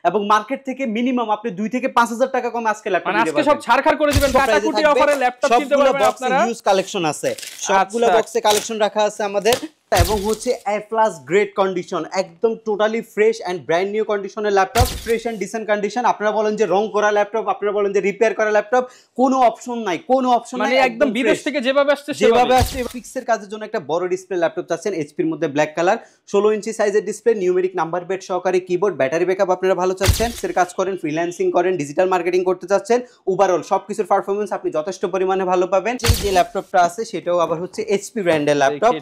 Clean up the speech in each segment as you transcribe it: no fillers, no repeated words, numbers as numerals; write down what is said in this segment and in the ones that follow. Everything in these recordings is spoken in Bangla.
এবং মার্কেট থেকে মিনিমাম আপনি 2 থেকে 5000 টাকা কম আজকে ল্যাপটপ মানে আজকে সব ছাড়খাড় করে দিবেন, কাটাকুটি অফারে ল্যাপটপ কিনতে পারবেন আপনারা। ইউজ কালেকশন আছে, সবগুলো বক্সে কালেকশন রাখা আছে আমাদের, এবং হচ্ছে এ প্লাস গ্রেড কন্ডিশন, একদম totally fresh and brand new কন্ডিশনের laptop, fresh and decent condition. আপনারা বলেন যে রং করা ল্যাপটপ, আপনারা বলেন যে রিপেয়ার করা ল্যাপটপ, কোনো অপশন নাই, কোনো অপশন নাই, মানে একদম বিদেশ থেকে যেভাবে আসছে যেভাবে আসছে। ফিক্সের কাজের জন্য একটা বড় ডিসপ্লে ল্যাপটপ চাচ্ছেন, এইচপির মধ্যে ব্ল্যাক কালার, 16 ইঞ্চি সাইজের ডিসপ্লে, নিউমেরিক নাম্বার প্যাড সহকারে কিবোর্ড, ব্যাটারি ব্যাকআপ আপনারা ভালো চাচ্ছেন, এর কাজ করেন, ফ্রিল্যান্সিং করেন, ডিজিটাল মার্কেটিং করতে চাচ্ছেন, ওভারঅল সবকিছুর পারফরম্যান্স আপনি যথেষ্ট পরিমাণে ভালো পাবেন। যে ল্যাপটপটা আছে সেটাও আবার হচ্ছে এইচপি ব্র্যান্ডের ল্যাপটপ,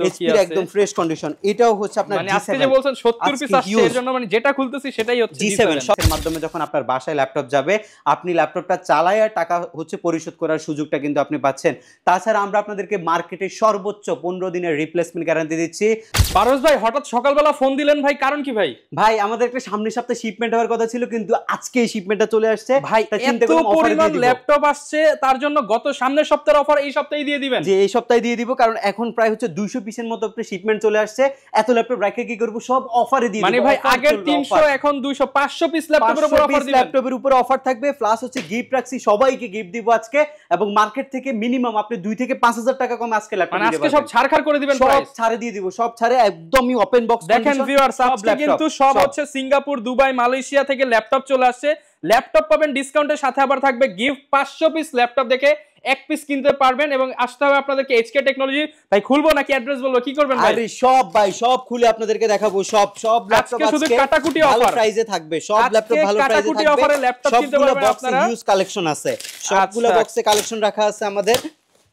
এইচপির একদম ফ্রেশ কন্ডিশন। এটাও হচ্ছে আপনার মানে আজকে যে বলছেন 70 পিস আসছে, এর জন্য মানে যেটা খুলতেছি সেটাই হচ্ছে G7 এর মাধ্যমে যখন আপনার বাসায় ল্যাপটপ যাবে, আপনি ল্যাপটপটা চালায় আর টাকা হচ্ছে পরিশোধ করার সুযোগটা কিন্তু আপনি পাচ্ছেন। তাছাড়া আমরা আপনাদেরকে মার্কেটে সর্বোচ্চ 15 দিনের রিপ্লেসমেন্ট গ্যারান্টি দিচ্ছি। পারস ভাই হঠাৎ সকালবেলা ফোন দিলেন ভাই, কারণ কি ভাই? ভাই আমাদের একটা সামনের সপ্তাহে শিপমেন্ট হওয়ার কথা ছিল, কিন্তু আজকে এই শিপমেন্টটা চলে আসছে ভাই। এত পরিমাণ ল্যাপটপ আসছে, তার জন্য গত সামনের সপ্তাহের অফার এই সপ্তাহেই দিয়ে দিবেন? যে এই সপ্তাহে দিয়ে দিব, কারণ এখন প্রায় হচ্ছে 200 পিসের মতো শিপমেন্ট চলে আসছে। এত ল্যাপটপ রাখে কি করব, সব অফারে দিয়ে দিব। মানে ভাই আগের 300 এখন 200, 500 পিস ল্যাপটপের উপর অফার দিবেন। ল্যাপটপের উপর অফার থাকবে, প্লাস হচ্ছে গিফট রাখছি, সবাইকে গিফট দিব আজকে। এবং মার্কেট থেকে মিনিমাম আপনি 2 থেকে 5000 টাকা কম আজকে ল্যাপটপ মানে আজকে সব ছাড়খাড় করে দিবেন, সব ছাড়ে দিয়ে দিব, সব ছাড়ে একদমই ওপেন বক্স। দেখেন ভিউয়ার্স, আজকে কিন্তু সব হচ্ছে সিঙ্গাপুর, দুবাই, মালয়েশিয়া থেকে ল্যাপটপ চলে আসছে। ল্যাপটপ পাবেন ডিসকাউন্টের সাথে, আবার থাকবে গিফট। 500 পিস ল্যাপটপ দেখে এক পিস কিনতে পারবেন, এবং আসতে হবে আপনাদেরকে এইচকে টেকনোলজি। ভাই খুলবো নাকি অ্যাড্রেস বলবো, কি করবেন ভাই? আরে সব ভাই সব খুলে আপনাদেরকে দেখাবো। সব ল্যাপটপ আজকে শুধু কাটাকুটি ভালো অফার প্রাইসে থাকবে, সব ল্যাপটপ ভালো প্রাইসে থাকবে। অফারে ল্যাপটপ কিনতে পারবেন আপনারা। ইউজ কালেকশন আছে, সবগুলো বক্সে কালেকশন রাখা আছে আমাদের।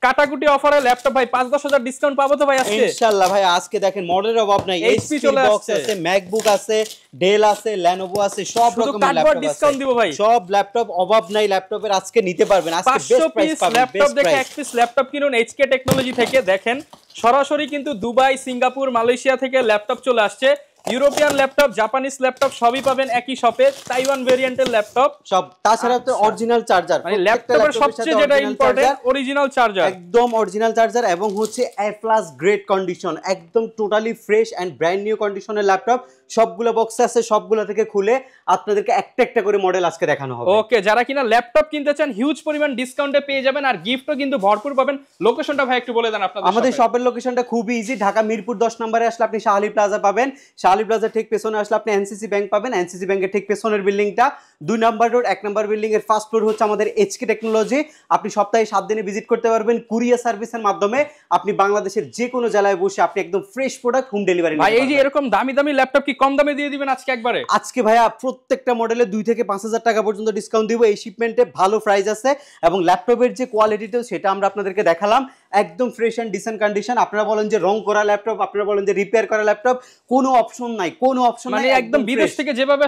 কাটাকুটি অফারে ল্যাপটপ ভাই 5-10 হাজার ডিসকাউন্ট পাবো তো ভাই আজকে? ইনশাআল্লাহ ভাই, আজকে দেখেন মডেলের অভাব নাই। এইচপি চলে বক্স আছে, ম্যাকবুক আছে, ডেল আছে, লেনোভো আছে, সব রকমের ল্যাপটপ আছে। ডিসকাউন্ট দিব ভাই, সব ল্যাপটপ অভাব নাই, ল্যাপটপের আজকে নিতে পারবেন। আজকে বেস্ট প্রাইস পাবেন। ল্যাপটপ দেখে এক পিস ল্যাপটপ কিনুন এইচকে টেকনোলজি থেকে। দেখেন সরাসরি কিন্তু দুবাই, সিঙ্গাপুর, মালয়েশিয়া থেকে ল্যাপটপ চলে আসছে। ইউরোপিয়ান ল্যাপটপ, জাপানিজ ল্যাপটপ সবই পাবেন একই শপে। তাইওয়ান ভেরিয়েন্টের ল্যাপটপ সব, তাছাড়া তো অরিজিনাল চার্জার, মানে ল্যাপটপের সবচেয়ে যেটা ইম্পর্টেন্ট অরিজিনাল চার্জার, একদম অরিজিনাল চার্জার, এবং হচ্ছে এ প্লাস গ্রেড কন্ডিশন, একদম totally fresh and brand new কন্ডিশনের ল্যাপটপ। সবগুলো বক্সে আছে, সবগুলো থেকে খুলে আপনাদেরকে একটা একটা করে মডেল আজকে দেখানো হবে। ওকে, যারা কিনা ল্যাপটপ কিনতে চান হিউজ পরিমাণ ডিসকাউন্টে পেয়ে যাবেন, আর গিফটও কিন্তু ভরপুর পাবেন। লোকেশনটা ভাই একটু বলে দেন আপনাদের। আমাদের শপের লোকেশনটা খুবই ইজি। ঢাকা মিরপুর 10 নম্বরে আসলে আপনি শাহলী প্লাজা পাবেন, শাহলী প্লাজা ঠিক পেছনে আসলে আপনি এনসিসি ব্যাংক পাবেন, এনসিসি ব্যাংকের ঠিক পেছনের বিল্ডিংটা 2 নম্বর রোড, 1 নম্বর বিল্ডিং এর ফার্স্ট ফ্লোর হচ্ছে আমাদের এইচকে টেকনোলজি। আপনি সপ্তাহে 7 দিনে ভিজিট করতে পারবেন কুরিয়ার সার্ভিসের মাধ্যমে। আপনি বাংলাদেশের যে কোনো জেলায় বসে আপনি একদম ফ্রেশ প্রোডাক্ট হোম ডেলিভারি নিতে পারবেন। ভাই এই যে এরকম দামি দামি ল্যাপটপ কি কম দামে দিয়ে দিবেন আজকে একবারে? আজকে ভাইয়া প্রত্যেকটা মডেলে 2 থেকে 5000 টাকা পর্যন্ত ডিসকাউন্ট দিব। এই শিপমেন্টে ভালো প্রাইস আছে, এবং ল্যাপটপের যে কোয়ালিটিটা সেটা আমরা আপনাদেরকে দেখালাম, একদম ফ্রেশ এন্ড ডিসেন্ট কন্ডিশন। আপনারা বলেন যে রং করা ল্যাপটপ, আপনারা বলেন যে রিপেয়ার করা ল্যাপটপ, কোনো অপশন নাই, কোনো অপশন নাই, মানে একদম বিদেশ থেকে যেভাবে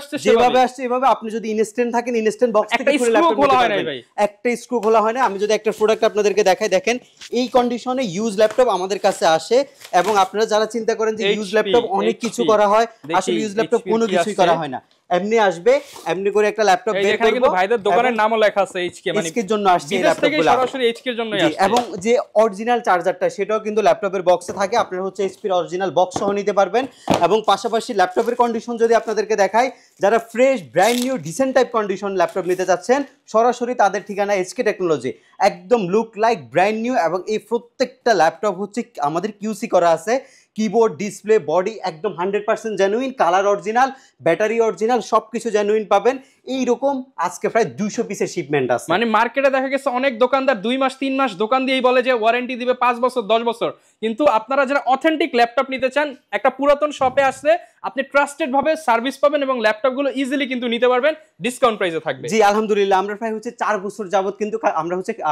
আসছে এভাবে। আপনি যদি ইনস্ট্যান্ট থাকেন, ইনস্ট্যান্ট বক্স থেকে খুলে ল্যাপটপ খোলা হয় না ভাই, একটা স্ক্রু খোলা হয় না। আমি যদি একটা প্রোডাক্ট আপনাদেরকে দেখাই, দেখেন এই কন্ডিশনে ইউজ ল্যাপটপ আমাদের কাছে আসে। এবং আপনারা যারা চিন্তা করেন যে ইউজ ল্যাপটপ অনেক কিছু করা হয়, আসলে ইউজ ল্যাপটপ কোনো কিছুই করা হয় না। এমনি আসবে, এমনি করে একটা ল্যাপটপ বের করব। কিন্তু ভাইদের দোকানের নামও লেখা আছে এইচকে, মানে এইচকে এর জন্য আসছে এই ল্যাপটপগুলো, সরাসরি এইচকে এর জন্যই আসছে। এবং যে অরিজিনাল চার্জারটা সেটাও কিন্তু ল্যাপটপের বক্সে থাকে, আপনারা হচ্ছে এইচপির অরিজিনাল বক্স সহ নিতে পারবেন। এবং পাশাপাশি ল্যাপটপের কন্ডিশন যদি আপনাদেরকে দেখাই, যারা fresh brand new decent type condition laptop নিতে চাচ্ছেন, সরাসরি তাদের ঠিকানা এইচকে টেকনোলজি, একদম লুক লাইক ব্র্যান্ড নিউ। এবং এই প্রত্যেকটা ল্যাপটপ হচ্ছে আমাদের কিউসি করা আছে, কিবোর্ড, ডিসপ্লে, বডি একদম 100% genuine, colour original, battery original, সবকিছু জেনুইন পাবেন। এইরকম আজকে প্রায় 200 পিসের শিপমেন্ট আছে। মানে মার্কেটে দেখা গেছে অনেক দোকানদার 2 মাস 3 মাস দোকান দিয়েই বলে যে ওয়ারেন্টি দিবে 5 বছর 10 বছর, কিন্তু আপনারা যারা অথেন্টিক ল্যাপটপ নিতে চান, একটা পুরাতন শপে আসলে আপনি ট্রাস্টেড ভাবে সার্ভিস পাবেন, এবং ল্যাপটপগুলো ইজিলি কিন্তু নিতে পারবেন, ডিসকাউন্ট প্রাইসে থাকবে। জি আলহামদুলিল্লাহ, আমরা প্রায় হচ্ছে 4 বছর যাবত কিন্তু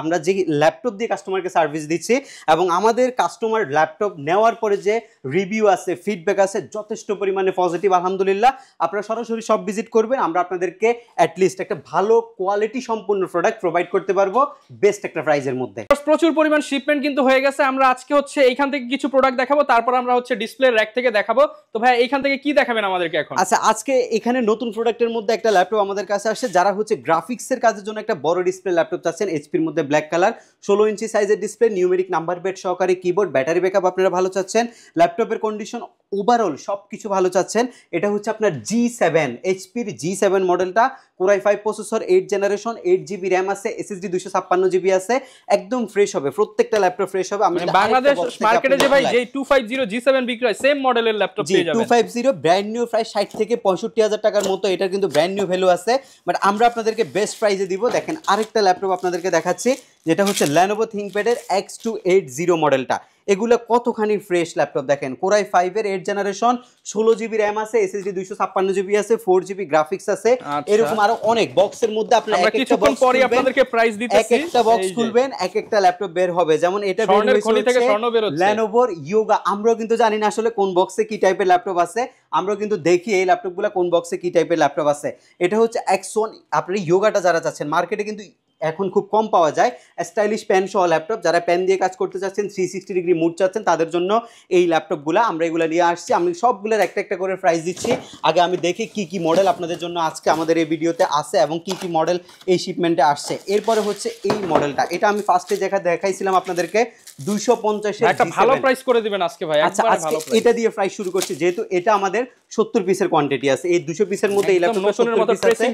আমরা যে ল্যাপটপ দিয়ে কাস্টমারকে সার্ভিস দিচ্ছি, এবং আমাদের কাস্টমার ল্যাপটপ নেওয়ার পরে যে রিভিউ আছে, ফিডব্যাক আছে, যথেষ্ট পরিমাণে পজিটিভ আলহামদুলিল্লাহ। আপনারা সরাসরি সব ভিজিট করবেন, আমরা আপনাদেরকে অ্যাটলিস্ট একটা ভালো কোয়ালিটি সম্পূর্ণ প্রোডাক্ট প্রোভাইড করতে পারবো বেস্ট একটা প্রাইসের মধ্যে। প্রচুর পরিমাণ শিপমেন্ট কিন্তু হয়ে গেছে। আমরা আজকে হচ্ছে এই এইখান থেকে কিছু প্রোডাক্ট দেখাবো, তারপর আমরা হচ্ছে ডিসপ্লে র্যাক থেকে দেখাবো। তো ভাই এইখান থেকে কি দেখাবেন আমাদেরকে এখন? আচ্ছা, আজকে এখানে নতুন প্রোডাক্টের মধ্যে একটা ল্যাপটপ আমাদের কাছে আসছে, যারা হচ্ছে গ্রাফিক্সের কাজের জন্য একটা বড় ডিসপ্লে ল্যাপটপ চাচ্ছেন, এইচপির মধ্যে ব্ল্যাক কালার 16 ইঞ্চি সাইজের ডিসপ্লে, নিউমেরিক নাম্বার প্যাড সহকারে কিবোর্ড, ব্যাটারি ব্যাকআপ আপনারা ভালো চাচ্ছেন, ল্যাপটপের কন্ডিশন ওভারঅল সব কিছু ভালো চাচ্ছেন। এটা হচ্ছে আপনার G7, এইচপির G7 মডেলটা, Core i5 processor, 8 generation, 8GB RAM আছে, SSD 256GB আছে, একদম ফ্রেশ হবে, প্রত্যেকটা ল্যাপটপ ফ্রেশ হবে। আমি বাংলাদেশ মার্কেটে যে ভাই যে 250 G7 বিক্রি হয় সেম মডেলের ল্যাপটপ পেয়ে যাবেন। 250 ব্র্যান্ড নিউ প্রাইস 60 থেকে 65,000 টাকার মতো, এটা কিন্তু ব্র্যান্ড নিউ ভ্যালু আছে, বাট আমরা আপনাদেরকে বেস্ট প্রাইসে দিব। দেখেন আরেকটা ল্যাপটপ আপনাদেরকে দেখাচ্ছি, যেটা হচ্ছে Lenovo ThinkPad এর X280 মডেলটা। এগুলো কতখানি ফ্রেশ ল্যাপটপ দেখেন, Core i5 এর 8 জেনারেশন, 16GB র্যাম আছে, SSD 256GB আছে, 4GB গ্রাফিক্স আছে, এরকম আরো অনেক বক্সের মধ্যে আপনারা একটা বক্স পরে আপনাদেরকে প্রাইস দিতেছি, একটা বক্স খুলবেন এক একটা ল্যাপটপ বের হবে। যেমন এটা বের হচ্ছে Lenovo Yoga, আমরাও কিন্তু জানি না আসলে কোন বক্সে কি টাইপের ল্যাপটপ আছে, আমরাও কিন্তু দেখি এই ল্যাপটপগুলো কোন বক্সে কি টাইপের ল্যাপটপ আছে। এটা হচ্ছে X1, আপনি ইয়োগাটা যারা চাচ্ছেন, মার্কেটে কিন্তু এখন খুব কম পাওয়া যায়, স্টাইলিশ পেন সহ ল্যাপটপ, যারা পেন দিয়ে কাজ করতে চাচ্ছেন, 360 ডিগ্রি মুড চাচ্ছেন, তাদের জন্য এই ল্যাপটপগুলো আমরা এগুলো নিয়ে আসছি। আমি সবগুলোর একটা একটা করে প্রাইস দিচ্ছি। আগে আমি দেখি কি কি মডেল আপনাদের জন্য আজকে আমাদের এই ভিডিওতে আছে এবং কি কি মডেল এই শিপমেন্টে আসছে। এরপরে হচ্ছে এই মডেলটা, এটা আমি ফার্স্টে দেখাইছিলাম আপনাদেরকে 250 এর একটা ভালো প্রাইস করে দিবেন আজকে ভাই, একবারে ভালো প্রাইস। এটা দিয়ে প্রাইস শুরু করছি, যেহেতু এটা আমাদের 70 পিসের কোয়ান্টিটি আছে, এই 200 পিসের মধ্যে এই ল্যাপটপটা 70 পিস আছে,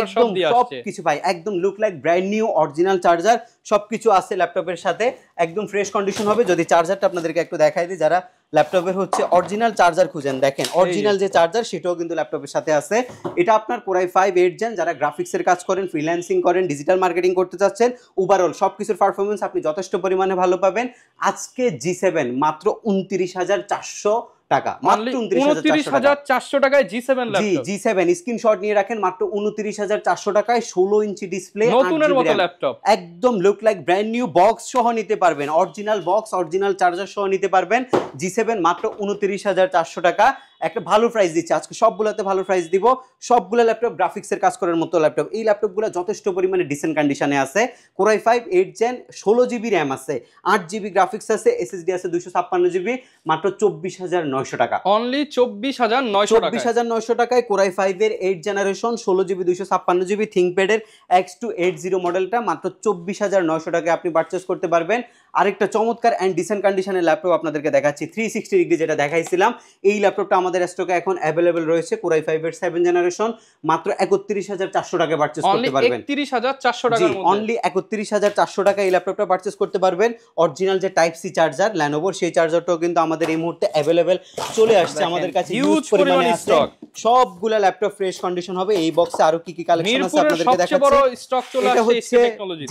একদম সব কিছু ভাই, একদম look like brand new, original charger সবকিছু আছে ল্যাপটপের সাথে, একদম ফ্রেশ কন্ডিশন হবে। যদি চার্জারটা আপনাদেরকে একটু দেখাই দিই, যারা ল্যাপটপের হচ্ছে অরিজিনাল চার্জার খুঁজেন, দেখেন অরিজিনাল যে চার্জার সেটাও কিন্তু ল্যাপটপের সাথে আছে। এটা আপনার Core i5 8 জেন, যারা গ্রাফিক্সের কাজ করেন, ফ্রিল্যান্সিং করেন, ডিজিটাল মার্কেটিং করতে চাচ্ছেন, ওভারঅল সবকিছুর পারফরমেন্স আপনি যথেষ্ট পরিমাণে ভালো পাবেন। আজকে G7 মাত্র 29,400 টাকা, মাত্র 29,400 টাকায় G7 ল্যাপটপ। G7 স্ক্রিনশট নিয়ে রাখেন, মাত্র 29,400 টাকায় 16 ইঞ্চি ডিসপ্লে, নতুনের মতো ল্যাপটপ, একদম look like brand new, box সহ নিতে পারবেন, অরিজিনাল বক্স, অরিজিনাল চার্জার সহ নিতে পারবেন। G7 মাত্র 29,400 টাকা, একটা ভালো প্রাইস দিচ্ছে আজকে, সবগুলোতে ভালো প্রাইস দিব। সবগুলো ল্যাপটপ গ্রাফিক্সের কাজ করার মতো ল্যাপটপ, এই ল্যাপটপগুলো যথেষ্ট পরিমাণে ডিসেন্ট কন্ডিশনে আছে। Core i5 8 gen, 16GB RAM আছে, 8GB গ্রাফিক্স আছে, SSD আছে 256GB, মাত্র 24,900 টাকা, অনলি 24,900 টাকায় Core i5 এর 8 জেনারেশন, 16GB 256GB ThinkPad এর X280 মডেলটা মাত্র 24,900 টাকায় আপনি পারচেজ করতে পারবেন। আরেকটা চমৎকার এন্ড ডিসেন্ট কন্ডিশনের ল্যাপটপ আপনাদেরকে দেখাচ্ছি, 360 ডিগ্রি যেটা দেখাইছিলাম, এই ল্যাপটপটা আমাদের স্টকে এখন অ্যাভেলেবল রয়েছে। Core i5 এর 7 জেনারেশন, মাত্র 31,400 টাকায় পারচেজ করতে পারবেন, 31,400 টাকার মধ্যে, অনলি 31,400 টাকা এই ল্যাপটপটা পারচেজ করতে পারবেন। অরিজিনাল যে টাইপ সি চার্জার Lenovo, সেই চার্জারটাও কিন্তু আমাদের এই মুহূর্তে অ্যাভেলেবল চলে আসছে আমাদের কাছে, হিউজ পরিমাণে স্টক, সবগুলা ল্যাপটপ ফ্রেশ কন্ডিশন হবে। এই বক্সে আরো কি কি কালেকশন আছে আপনাদেরকে দেখাচ্ছি। বড় স্টক চলে আসছে এসপি টেকনোলজি,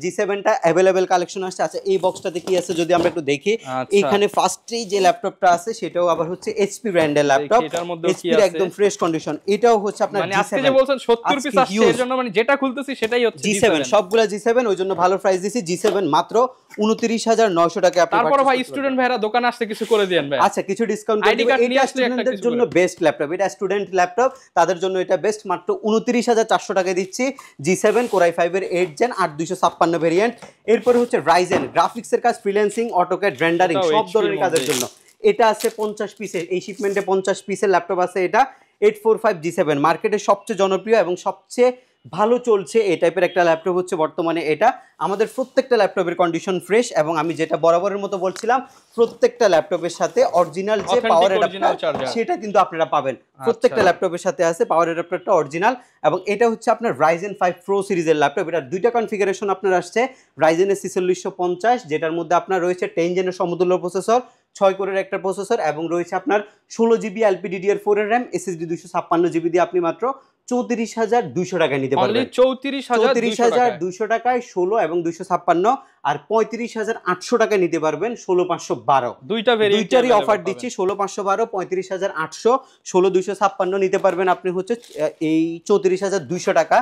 G7টা অ্যাভেলেবল কালেকশন আসছে। আচ্ছা, এই বক্সটাতে কি আছে যদি আমরা একটু দেখি, এখানে ফার্স্টেই যে ল্যাপটপটা আছে সেটাও আবার হচ্ছে HP ব্র্যান্ডের ল্যাপটপ, HP এর একদম ফ্রেশ কন্ডিশন। এটাও হচ্ছে আপনার মানে আজকে যে বলছেন 70 পিস আসছে, এর জন্য মানে যেটা খুলতেছি সেটাই হচ্ছে G7, সবগুলা G7, ওই জন্য ভালো প্রাইস দিছি। G7 মাত্র 29,900 টাকা আপনি। তারপর ভাই স্টুডেন্ট ভাইরা দোকানে আসতে কিছু করে দেন ভাই, আচ্ছা কিছু ডিসকাউন্ট করে দিবেন। এটা স্টুডেন্টদের জন্য বেস্ট ল্যাপটপ, এটা স্টুডেন্ট ল্যাপটপ, তাদের জন্য এটা বেস্ট, মাত্র 29,400 টাকা দিচ্ছি। G7 Core i5 এর 8 জেন 8256 ভেরিয়েন্ট। এরপরে হচ্ছে Ryzen, গ্রাফিক্সের কাজ, ফ্রিল্যান্সিং, অটোক্যাড, রেন্ডারিং সব ধরনের কাজের জন্য এটা আছে 50 পিসের, এই শিপমেন্টে 50 পিসের ল্যাপটপ আছে। এটা 845 G7, মার্কেটের সবচেয়ে জনপ্রিয় এবং সবচেয়ে ভালো চলছে এই টাইপের একটা ল্যাপটপ হচ্ছে বর্তমানে এটা। আমাদের প্রত্যেকটা ল্যাপটপের কন্ডিশন ফ্রেশ, এবং আমি যেটা বরাবরের মতো বলছিলাম, প্রত্যেকটা ল্যাপটপের সাথে অরিজিনাল যে পাওয়ার অ্যাডাপ্টার সেটা কিন্তু আপনারা পাবেন, প্রত্যেকটা ল্যাপটপের সাথে আছে পাওয়ার অ্যাডাপ্টারটা অরিজিনাল। এবং এটা হচ্ছে আপনার Ryzen 5 Pro সিরিজের ল্যাপটপ, এটার দুইটা কনফিগারেশন আপনার আসছে। Ryzen 4650, যেটার মধ্যে আপনার রয়েছে 10 জেনের সমতুল্য প্রসেসর, 6 কোরের একটা প্রসেসর, এবং রয়েছে আপনার 16GB LPDDR4 এর র্যাম, SSD 256GB দিয়ে আপনি মাত্র 34,200 টাকায় নিতে পারবেন। 34,200 টাকায় 16 এবং 256, আর 35,800 টাকায় নিতে পারবেন 16,512। দুইটারই অফার দিচ্ছি, 16,512, 35,800, 16,256 নিতে পারবেন আপনি হচ্ছে এই 34,200 টাকা।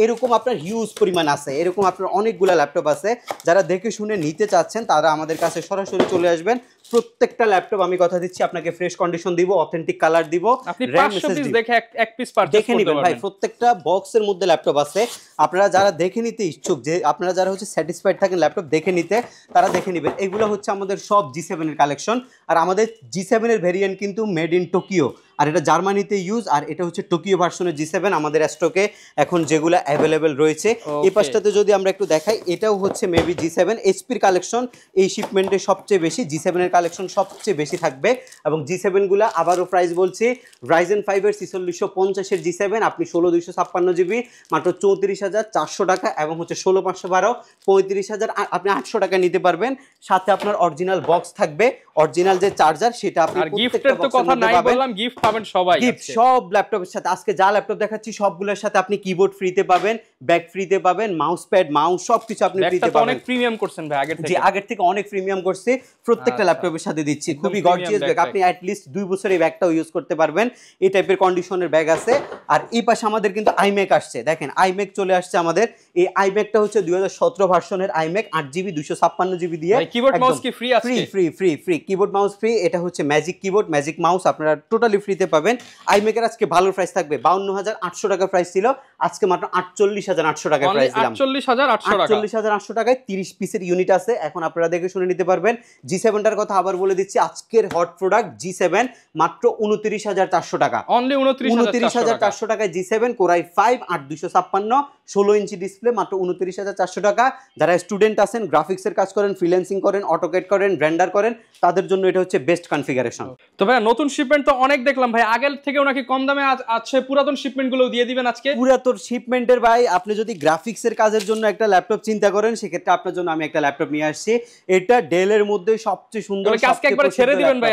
এরকম আপনার হিউজ পরিমাণ আছে, এরকম আপনার অনেকগুলো ল্যাপটপ আছে। যারা দেখে শুনে নিতে চাচ্ছেন তারা আমাদের কাছে সরাসরি চলে আসবেন। প্রত্যেকটা ল্যাপটপ আমি কথা দিচ্ছি আপনাকে ফ্রেশ কন্ডিশন দিব, অথেন্টিক কালার দিব, আপনি 500 পিস দেখে এক পিস পারচেজ দেখে নেবেন ভাই। প্রত্যেকটা বক্সের মধ্যে ল্যাপটপ আছে, আপনারা যারা দেখে নিতে ইচ্ছুক, যে আপনারা যারা হচ্ছে স্যাটিসফাইড থাকেন ল্যাপটপ দেখে নিতে তারা দেখে নেবেন। এগুলো হচ্ছে আমাদের সব G7 এর কালেকশন, আর আমাদের G7 এর ভেরিয়েন্ট কিন্তু মেড ইন টোকিও, আর এটা জার্মানিতে ইউজ, আর এটা হচ্ছে টোকিও ভার্সনের G7 আমাদের স্টকে এখন যেগুলো অ্যাভেলেবেল রয়েছে। এই পাশটাতে যদি আমরা একটু দেখাই, এটাও হচ্ছে মেবি G7 এইচপির কালেকশন, এই শিপমেন্টে সবচেয়ে বেশি G7 এর কালেকশন সবচেয়ে বেশি থাকবে। এবং G7 গুলা আবারও প্রাইস বলছি, Ryzen 5 এর 4650 এর G7 আপনি 16256 GB মাত্র 34,400 টাকা, এবং হচ্ছে 16512 35,000 আপনি 800 টাকা নিতে পারবেন। সাথে আপনার অরিজিনাল বক্স থাকবে, অরিজিনাল যে চার্জার সেটা আপনি আর গিফটের তো কথা নাই বললাম, গিফট পাবেন সবাই। গিফট সব ল্যাপটপের সাথে, আজকে যা ল্যাপটপ দেখাচ্ছি সবগুলোর সাথে আপনি কিবোর্ড ফ্রিতে পাবেন, ব্যাগ ফ্রিতে পাবেন, মাউস প্যাড মাউস সবকিছু আপনি ফ্রিতে পাবেন। অনেক প্রিমিয়াম করছেন ভাই আগের থেকে। জি, আগের থেকে অনেক প্রিমিয়াম করছি, প্রত্যেকটা ল্যাপটপের সাথে দিচ্ছি। খুবই গর্জিয়াস ব্যাগ, আপনি অ্যাট লিস্ট 2 বছর এই ব্যাগটাও ইউজ করতে পারবেন, এই টাইপের কন্ডিশনের ব্যাগ আছে। আর এই পাশে আমাদের কিন্তু আইম্যাক আসছে, দেখেন আইম্যাক চলে আসছে আমাদের। এই আইম্যাকটা হচ্ছে 2017 ভার্সনের আইম্যাক, 8GB 256GB দিয়ে। কিবোর্ড মাউস কি ফ্রি আছে? Free free free free keyboard mouse free. এটা হচ্ছে ম্যাজিক কিবোর্ড ম্যাজিক মাউস, আপনারা টোটালি ফ্রিতে পাবেন। আইম্যাকের আজকে ভালো প্রাইস থাকবে, 52,800 টাকা প্রাইস ছিল, আজকে মাত্র 48,800 টাকা প্রাইস দিলাম। 48,800 টাকায় 30 পিসের ইউনিট আছে, এখন আপনারা দেখে শুনে নিতে পারবেন। G7টার কথা আবার বলে দিচ্ছি, আজকের হট প্রোডাক্ট G7 মাত্র 29,400 টাকা, অনলি 29,400 টাকায় G7 Core i5 8256 16 inch display মাত্র 29,400 টাকা। যারা স্টুডেন্ট আছেন, গ্রাফিক্সের কাজ করেন, ফ্রিল্যান্সিং করেন, অটোকেড করেন, রেন্ডার করেন, তাদের জন্য এটা হচ্ছে বেস্ট কনফিগারেশন। তো ভাই নতুন শিপমেন্ট তো অনেক দেখলাম ভাই, আগের থেকেও নাকি কম দামে আছে, পুরাতন শিপমেন্ট গুলো দিয়ে দিবেন আজকে? পুরাতন শিপমেন্টের ভাই, আপনি যদি গ্রাফিক্সের কাজের জন্য একটা ল্যাপটপ চিন্তা করেন, সেক্ষেত্রে আপনার জন্য আমি একটা ল্যাপটপ নিয়ে আসছি। এটা ডেলের মধ্যে সবচেয়ে সুন্দর, আজকে একবার ছেড়ে দিবেন ভাই?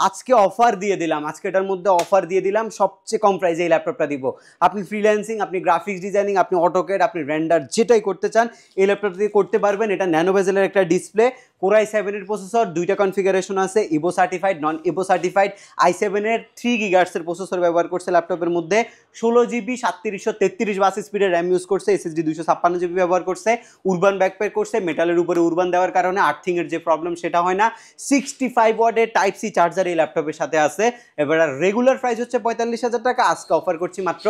আজকে অফার দিয়ে দিলাম, আজকে এটার মধ্যে অফার দিয়ে দিলাম, সবচেয়ে কম প্রাইসে এই ল্যাপটপটা দিব। আপনি ফ্রিল্যান্সিং, আপনি গ্রাফিক্স ডিজাইনিং, আপনি অটোকেড, আপনি রেন্ডার যেটাই করতে চান এই ল্যাপটপ দিয়ে করতে পারবেন। এটা ন্যানো বেজেলের একটা ডিসপ্লে, Core i7 এর প্রসেসর, দুইটা কনফিগারেশন আছে, ইভো সার্টিফাইড নন ইভো সার্টিফাইড। i7 এর 3 GHz এর প্রসেসর ব্যবহার করছে ল্যাপটপের মধ্যে, 16GB 3733 বাস স্পিডের র্যাম ইউজ করছে, SSD 256GB ব্যবহার করছে, উরবান ব্যাকপ্যাক করছে, মেটালের উপরে উরবান দেওয়ার কারণে আর্থিং এর যে প্রবলেম সেটা হয় না। 65 ওয়াটের টাইপ সি চার্জার এই ল্যাপটপের সাথে আছে। এবার রেগুলার প্রাইস হচ্ছে 45,000 টাকা, আজকে অফার করছি মাত্র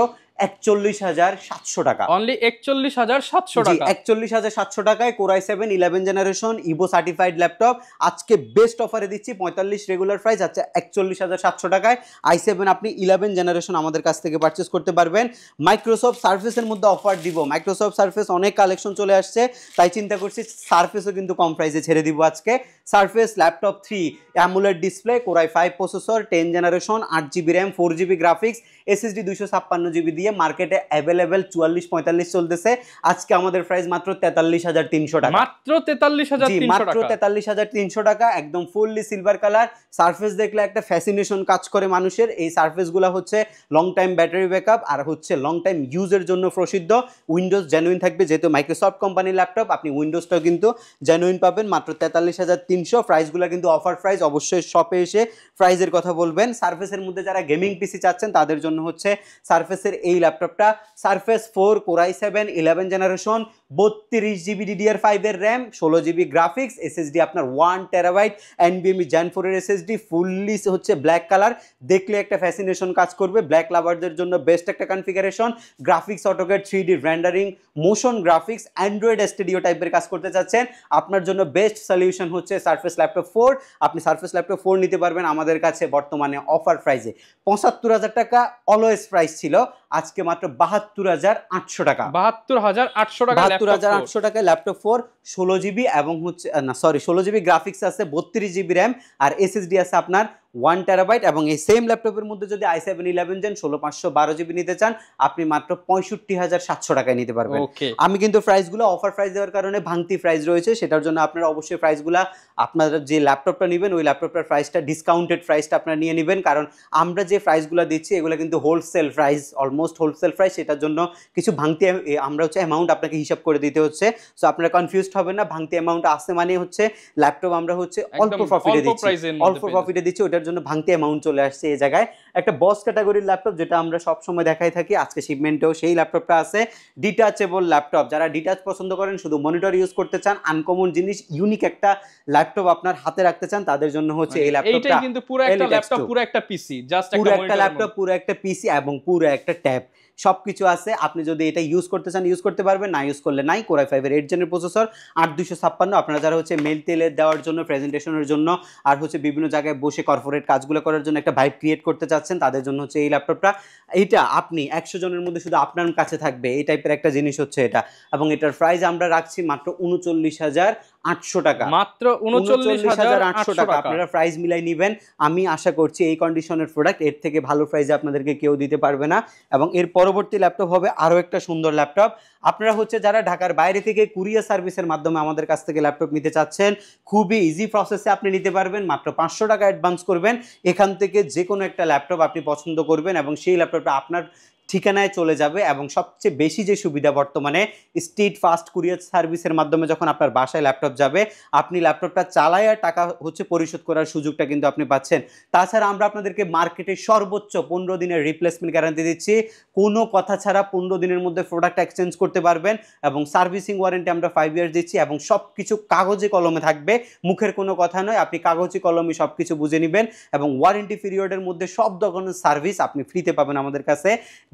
41,700 টাকা, অনলি 41,700 টাকা। 41,700 টাকায় Core i7 11 generation Ivo certified laptop আজকে বেস্ট অফারে দিচ্ছি। 45 রেগুলার প্রাইস, আচ্ছা 41,700 টাকায় i7 আপনি 11 জেনারেশন আমাদের কাছ থেকে পারচেজ করতে পারবেন। মাইক্রোসফট সার্ফেসের মধ্যে অফার দিব, মাইক্রোসফট সার্ফেস অনেক কালেকশন চলে আসছে, তাই চিন্তা করছি সার্ফেসও কিন্তু কম প্রাইসে ছেড়ে দিব আজকে। Surface laptop 3 amulet display, Core i5 processor, 10 generation, 8GB RAM, 4GB graphics, SSD 256GB দিয়ে মার্কেটে অ্যাভেলেবেল 44-45 চলতেছে। আজকে আমাদের প্রাইস মাত্র 43,300 টাকা, মাত্র 43,300 টাকা, মাত্র 43,300 টাকা, একদম ফুললি সিলভার কালার। সারফেস দেখলে একটা ফ্যাসিনেশন কাজ করে মানুষের। এই সারফেসগুলো হচ্ছে লং টাইম ব্যাটারি ব্যাকআপ আর হচ্ছে লং টাইম ইউজের জন্য প্রসিদ্ধ। উইন্ডোজ জেনুইন থাকবে, যেহেতু মাইক্রোসফট কোম্পানির ল্যাপটপ, আপনি উইন্ডোজটাও কিন্তু জেনুইন পাবেন মাত্র 43,300। প্রাইসগুলো কিন্তু অফার প্রাইস, অবশ্যই শপে এসে প্রাইসের কথা বলবেন। সারফেসের মধ্যে যারা গেমিং পিসি চাচ্ছেন তাদের জন্য হচ্ছে সারফেসের এই ল্যাপটপটা, surface 4 Core i7 11 generation, 32GB DDR5 এর র্যাম, 16GB গ্রাফিক্স, SSD আপনার 1TB, NVMe Gen 4 এর SSD, ফুললি হচ্ছে ব্ল্যাক কালার, দেখলে একটা ফ্যাসিনেশন কাজ করবে। ব্ল্যাক লাভারদের জন্য বেস্ট একটা configuration. Graphics, AutoCAD, 3D rendering, motion graphics, Android studio টাইপের কাজ করতে চাচ্ছেন, আপনার জন্য বেস্ট সলিউশন হচ্ছে সারফেস ল্যাপটপ 4। আপনি সারফেস ল্যাপটপ 4 নিতে পারবেন আমাদের কাছে বর্তমানে অফার প্রাইসে। 75,000 টাকা অলওয়েজ প্রাইস ছিল, আজকে মাত্র 72,800 টাকা, 72,800 টাকা, 72,800 টাকায় ল্যাপটপ 4, 16GB এবং হচ্ছে না সরি 16GB গ্রাফিক্স আছে, 32GB র্যাম আর SSD আছে আপনার 1TB। এবং এই সেম ল্যাপটপের মধ্যে যদি i7 11 Gen 16/512GB নিতে চান, আপনি মাত্র 65,700 টাকায় নিতে পারবেন। আমি কিন্তু প্রাইসগুলো অফার প্রাইস দেওয়ার কারণে ভাঙতি প্রাইস রয়েছে, সেটার জন্য আপনারা অবশ্যই প্রাইসগুলো আপনারা যে ল্যাপটপটা নেবেন ওই ল্যাপটপটার প্রাইসটা ডিসকাউন্টেড প্রাইসটা আপনারা নিয়ে নেবেন, কারণ আমরা যে প্রাইসগুলো দিচ্ছি এগুলো কিন্তু wholesale price, almost wholesale price, সেটার জন্য কিছু ভাঙতি আমরা হচ্ছে অ্যামাউন্ট আপনাকে হিসাব করে দিতে হচ্ছে। সো আপনারা কনফিউজড হবেন না, ভাঙতি অ্যামাউন্ট আসছে মানে হচ্ছে ল্যাপটপ আমরা হচ্ছে অল্প প্রফিটে দিচ্ছি, অল্প প্রফিটে দিচ্ছি, ওটার জন্য ভাঙতি অ্যামাউন্ট চলে আসছে এই জায়গায়। একটা বস ক্যাটাগরির ল্যাপটপ, যেটা আমরা সব সময় দেখাই থাকি, আজকে শিপমেন্টেও সেই ল্যাপটপটা আছে। ডিটাচেবল ল্যাপটপ, যারা ডিটাচ পছন্দ করেন, শুধু মনিটর ইউজ করতে চান, আনকমন জিনিস, ইউনিক একটা ল্যাপটপ আপনার হাতে রাখতে চান, তাদের জন্য হচ্ছে এই ল্যাপটপটা। এইটাই কিন্তু পুরো একটা ল্যাপটপ, পুরো একটা পিসি, জাস্ট পুরো একটা ল্যাপটপ, পুরো একটা পিসি এবং পুরো একটা ট্যাব, সবকিছু আছে। আপনি যদি এটা ইউজ করতে চান ইউজ করতে পারবেন, না ইউজ করলে নাই। কোরাই 5 এর 8 জেনের প্রসেসর, 8256। আপনারা যারা হচ্ছে মেল টেলে দেওয়ার জন্য, প্রেজেন্টেশনের জন্য, আর হচ্ছে বিভিন্ন জায়গায় বসে কর্পোরেট কাজগুলো করার জন্য একটা ভাইব ক্রিয়েট করতে চাচ্ছেন, তাদের জন্য হচ্ছে এই ল্যাপটপটা। এইটা আপনি 100 জনের মধ্যে শুধু আপনার কাছে থাকবে এই টাইপের একটা জিনিস হচ্ছে এটা। এবং এটার প্রাইস আমরা রাখছি মাত্র 39,800 টাকা, মাত্র 39,800 টাকা। আপনারা প্রাইস মিলাই নেবেন। আমি আশা করছি এই কন্ডিশনের প্রোডাক্ট এর থেকে ভালো প্রাইসে আপনাদেরকে কেউ দিতে পারবে না। এবং এর পরবর্তী ল্যাপটপ হবে আরও একটা সুন্দর ল্যাপটপ। আপনারা হচ্ছে যারা ঢাকার বাইরে থেকে কুরিয়ার সার্ভিসের মাধ্যমে আমাদের কাছ থেকে ল্যাপটপ নিতে চাচ্ছেন, খুবই ইজি প্রসেসে আপনি নিতে পারবেন। মাত্র 500 টাকা অ্যাডভান্স করবেন, এখান থেকে যে কোনো একটা ল্যাপটপ আপনি পছন্দ করবেন এবং সেই ল্যাপটপটা আপনার ঠিকানায় চলে যাবে। এবং সবচেয়ে বেশি যে সুবিধা বর্তমানে, স্ট্রিট ফাস্ট কুরিয়ার সার্ভিসের মাধ্যমে যখন আপনার বাসায় ল্যাপটপ যাবে, আপনি ল্যাপটপটা চালায় আর টাকা হচ্ছে পরিশোধ করার সুযোগটা কিন্তু আপনি পাচ্ছেন। তাছাড়া আমরা আপনাদেরকে মার্কেটে সর্বোচ্চ 15 দিনের রিপ্লেসমেন্ট গ্যারান্টি দিচ্ছি, কোনো কথা ছাড়া 15 দিনের মধ্যে প্রোডাক্ট এক্সচেঞ্জ করতে পারবেন। এবং সার্ভিসিং ওয়ারেন্টি আমরা 5 ইয়ার্স দিচ্ছি এবং সব কিছু কাগজে কলমে থাকবে, মুখের কোনো কথা নয়, আপনি কাগজে কলমে সব কিছু বুঝে নেবেন। এবং ওয়ারেন্টি পিরিয়ডের মধ্যে সব ধরনের সার্ভিস আপনি ফ্রিতে পাবেন আমাদের কাছে।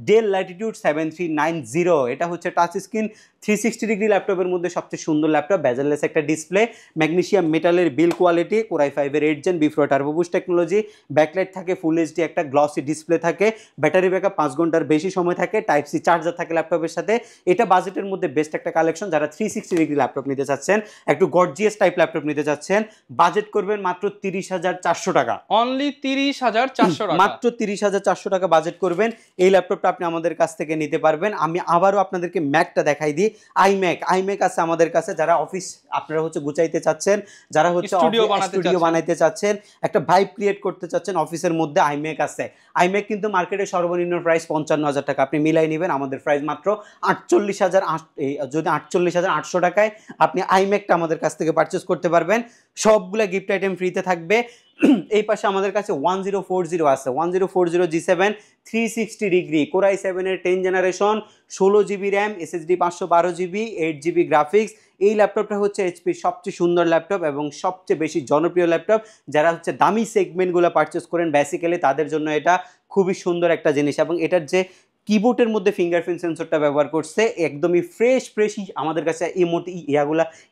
ডেল ল্যাটিটিউড 7390, এটা হচ্ছে টাচ স্ক্রিন 360 ডিগ্রি ল্যাপটপের মধ্যে সবচেয়ে সুন্দর ল্যাপটপ, বেজেললেস একটা ডিসপ্লে, ম্যাগনেসিয়াম মেটালের বিল কোয়ালিটি, কোরাই 5 এর 8 জেন বিফ্রো টার্বো বুস্ট টেকনোলজি, ব্যাকলাইট থাকে, ফুল এইচডি একটা গ্লসি ডিসপ্লে থাকে, ব্যাটারি ব্যাকআপ 5 ঘন্টার বেশি সময় থাকে, টাইপ সি চার্জার থাকে ল্যাপটপের সাথে। এটা বাজেটের মধ্যে বেস্ট একটা কালেকশন। যারা 360 ডিগ্রি ল্যাপটপ নিতে চাচ্ছেন, একটু গর্জিয়াস টাইপ ল্যাপটপ নিতে চাচ্ছেন, বাজেট করবেন মাত্র 30,400 টাকা, অনলি 30,400 টাকা, মাত্র 30,400 টাকা বাজেট করবেন। এই ল্যাপটপটা আপনি আমাদের কাছ থেকে নিতে পারবেন। আমি আবারও আপনাদেরকে ম্যাকটা দেখাই দিই। আইম্যাক আছে আমাদের কাছে, যারা অফিস আপনারা হচ্ছে গুছাইতে চাচ্ছেন, যারা হচ্ছে স্টুডিও বানাইতে চাচ্ছেন, একটা ভাইব ক্রিয়েট করতে চাচ্ছেন অফিসের মধ্যে, আইম্যাক আছে। আইম্যাক কিন্তু মার্কেটে সর্বনিম্ন প্রাইস 55,000 টাকা, আপনি মিলাই নেবেন। আমাদের প্রাইস মাত্র 48,800 টাকায় আপনি আইম্যাকটা আমাদের কাছ থেকে পারচেস করতে পারবেন। সবগুলা গিফট আইটেম ফ্রিতে থাকবে। এই পাশে আমাদের কাছে 1040 আছে, 1040 G7 360 ডিগ্রি, কোরাই 7 এর 10 generation, 16 GB RAM, SSD 512 GB, 8 GB graphics. এই ল্যাপটপটা হচ্ছে এইচপির সবচেয়ে সুন্দর ল্যাপটপ এবং সবচেয়ে বেশি জনপ্রিয় ল্যাপটপ। যারা হচ্ছে দামি সেগমেন্টগুলো পারচেস করেন বেসিক্যালি, তাদের জন্য এটা খুবই সুন্দর একটা জিনিস। এবং এটার যে কিবোর্ডের মধ্যে ফিঙ্গারপ্রিন্ট সেন্সরটা ব্যবহার করছে, একদমই ফ্রেশই আমাদের কাছে এই মুহূর্তে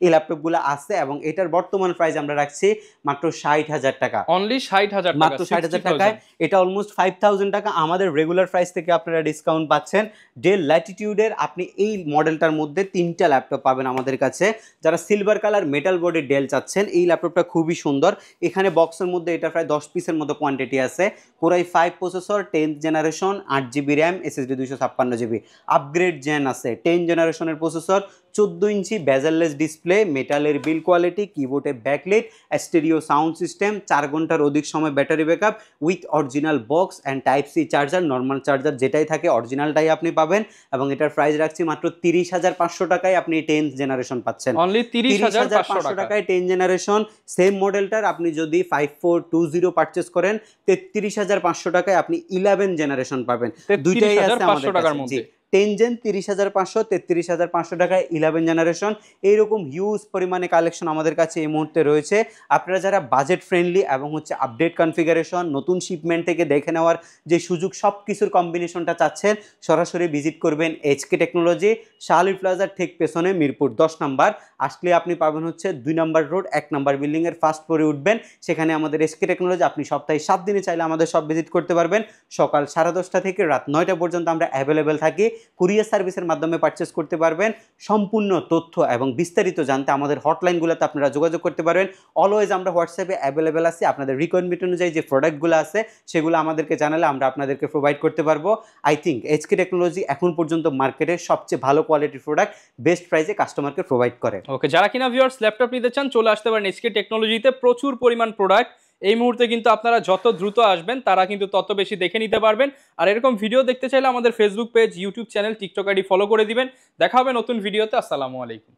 এই ল্যাপটপগুলো আছে। এবং এটার বর্তমান প্রাইস আমরা রাখছি মাত্র 60,000 টাকা, অনলি 60,000 টাকা, মাত্র 60,000 টাকায়। এটা অলমোস্ট 5,000 টাকা আমাদের রেগুলার প্রাইস থেকে আপনারা ডিসকাউন্ট পাচ্ছেন। ডেল ল্যাটিটিউডের আপনি এই মডেলটার মধ্যে 3টা ল্যাপটপ পাবেন আমাদের কাছে। যারা সিলভার কালার মেটাল বোর্ডের ডেল চাচ্ছেন, এই ল্যাপটপটা খুবই সুন্দর। এখানে বক্সের মধ্যে এটা প্রায় 10 পিসের মতো কোয়ান্টিটি আছে। Core i 5 processor, 10th generation, 8 GB RAM, SSD 256 GB, upgrade gen আছে, 10 জেনারেশনের প্রসেসর, 14 ইঞ্চি বেজেললেস ডিসপ্লে, মেটালের বিল কোয়ালিটি, কিবোর্ডে ব্যাকলাইট, স্টেরিও সাউন্ড সিস্টেম, 4 ঘন্টার অধিক সময় battery backup with original box and type C charger. Normal charger যেটাই থাকে অরিজিনালটাই আপনি পাবেন। এবং এটার প্রাইস রাখছি মাত্র 30,500 টাকায় আপনি 10th জেনারেশন পাচ্ছেন, অনলি 30,500 টাকায় 10 জেনারেশন। সেম মডেলটার আপনি যদি 5420 পারচেস করেন, 33,500 টাকায় আপনি 11 জেনারেশন পাবেন। দুইটাই আছে আমাদের কাছে। 10 জেন 30,500, 33,500 টাকায় 11 জেনারেশন। এইরকম হিউজ পরিমাণে কালেকশন আমাদের কাছে এই মুহূর্তে রয়েছে। আপনারা যারা বাজেট ফ্রেন্ডলি এবং হচ্ছে আপডেট কনফিগারেশন, নতুন শিপমেন্ট থেকে দেখে নেওয়ার যে সুযোগ, সব কিছুর কম্বিনেশনটা চাচ্ছেন, সরাসরি ভিজিট করবেন এইচকে টেকনোলজি, শাহলী প্লাজার ঠিক পেছনে, মিরপুর 10 নাম্বার। আসলে আপনি পাবেন হচ্ছে 2 নাম্বার রোড 1 নাম্বার বিল্ডিংয়ের ফার্স্ট ফ্লোরে উঠবেন, সেখানে আমাদের এইচকে টেকনোলজি। আপনি সপ্তাহে 7 দিনে চাইলে আমাদের সব ভিজিট করতে পারবেন। সকাল 10:30 থেকে রাত 9টা পর্যন্ত আমরা অ্যাভেলেবেল থাকি। কুরিয়ার সার্ভিসের মাধ্যমে পারচেস করতে পারবেন। সম্পূর্ণ তথ্য এবং বিস্তারিত জানতে আমাদের হটলাইনগুলোতে আপনারা যোগাযোগ করতে পারবেন। অলওয়েজ আমরা হোয়াটসঅ্যাপে অ্যাভেলেবেল আছি। আপনাদের রিকোয়ারমেন্ট অনুযায়ী যে প্রোডাক্টগুলো আছে সেগুলো আমাদেরকে জানালে আমরা আপনাদেরকে প্রোভাইড করতে পারবো। আই থিঙ্ক এইচকে টেকনোলজি এখন পর্যন্ত মার্কেটের সবচেয়ে ভালো কোয়ালিটির প্রোডাক্ট বেস্ট প্রাইসে কাস্টমারকে প্রোভাইড করে। ওকে, যারা কিনা ভিউয়ার্স ল্যাপটপ নিতে চান চলে আসতে পারেন এইচকে টেকনোলজিতে। প্রচুর পরিমাণ প্রোডাক্ট এই মুহূর্তে, কিন্তু আপনারা যত দ্রুত আসবেন তারা কিন্তু তত বেশি দেখে নিতে পারবেন। আর এরকম ভিডিও দেখতে চাইলে আমাদের Facebook page, YouTube channel, TikTok ID follow করে দিবেন। দেখা হবে নতুন ভিডিওতে। আসসালামু আলাইকুম।